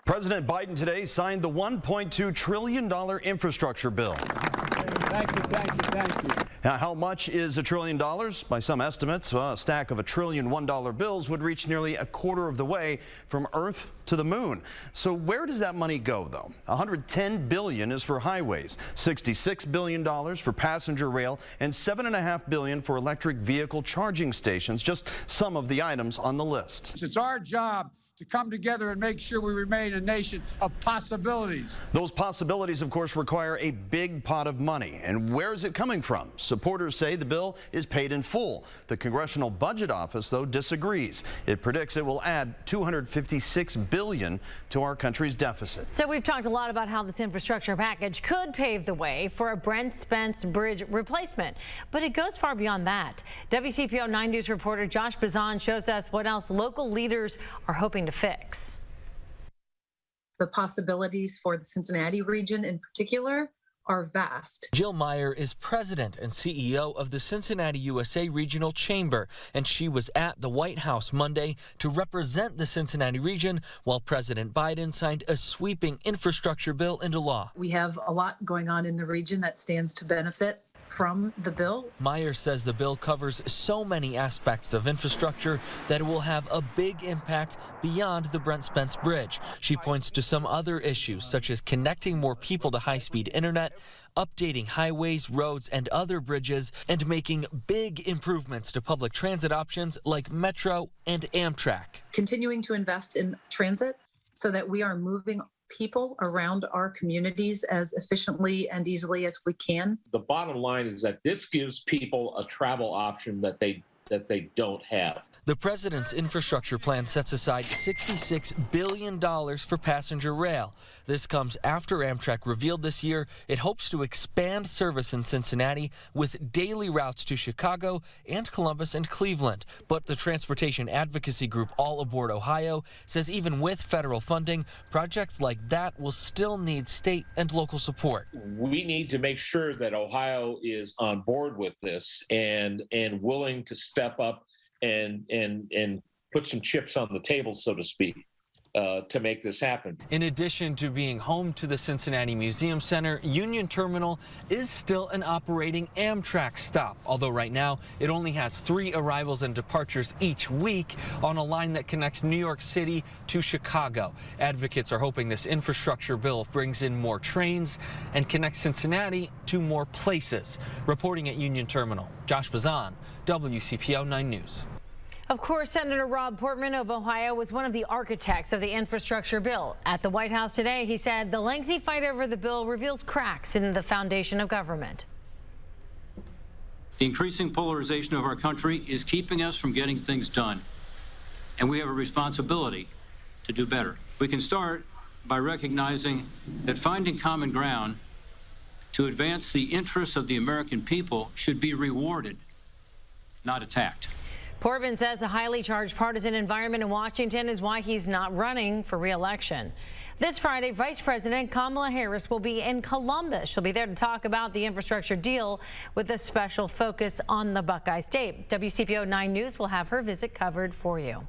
President Biden today signed the $1.2 trillion infrastructure bill. Thank you, thank you, thank you. Now, how much is $1 trillion? By some estimates, a stack of $1 trillion $1 bills would reach nearly a quarter of the way from Earth to the moon. So where does that money go, though? $110 billion is for highways, $66 billion for passenger rail, and $7.5 billion for electric vehicle charging stations, just some of the items on the list. It's our job to come together and make sure we remain a nation of possibilities. Those possibilities, of course, require a big pot of money. And where is it coming from? Supporters say the bill is paid in full. The Congressional Budget Office, though, disagrees. It predicts it will add $256 billion to our country's deficit. So we've talked a lot about how this infrastructure package could pave the way for a Brent Spence Bridge replacement. But it goes far beyond that. WCPO 9 News reporter Josh Bazan shows us what else local leaders are hoping to fix. The possibilities for the Cincinnati region in particular are vast. Jill Meyer is president and CEO of the Cincinnati USA Regional Chamber, and she was at the White House Monday to represent the Cincinnati region while President Biden signed a sweeping infrastructure bill into law. We have a lot going on in the region that stands to benefit from the bill. Meyer says the bill covers so many aspects of infrastructure that it will have a big impact beyond the Brent Spence Bridge. She points to some other issues, such as connecting more people to high-speed internet, updating highways, roads, and other bridges, and making big improvements to public transit options like Metro and Amtrak. Continuing to invest in transit so that we are moving people around our communities as efficiently and easily as we can. The bottom line is that this gives people a travel option that they don't have. The president's infrastructure plan sets aside $66 billion for passenger rail. This comes after Amtrak revealed this year it hopes to expand service in Cincinnati with daily routes to Chicago and Columbus and Cleveland. But the transportation advocacy group All Aboard Ohio says even with federal funding, projects like that will still need state and local support. We need to make sure that Ohio is on board with this and willing to step up and put some chips on the table, so to speak, to make this happen. In addition to being home to the Cincinnati Museum Center, Union Terminal is still an operating Amtrak stop, although right now it only has 3 arrivals and departures each week on a line that connects New York City to Chicago. Advocates are hoping this infrastructure bill brings in more trains and connects Cincinnati to more places. Reporting at Union Terminal, Josh Bazan, WCPO 9 News. Of course, Senator Rob Portman of Ohio was one of the architects of the infrastructure bill. At the White House today, he said the lengthy fight over the bill reveals cracks in the foundation of government. The increasing polarization of our country is keeping us from getting things done, and we have a responsibility to do better. We can start by recognizing that finding common ground to advance the interests of the American people should be rewarded, not attacked. Portman says the highly charged partisan environment in Washington is why he's not running for re-election. This Friday, Vice President Kamala Harris will be in Columbus. She'll be there to talk about the infrastructure deal with a special focus on the Buckeye State. WCPO 9 News will have her visit covered for you.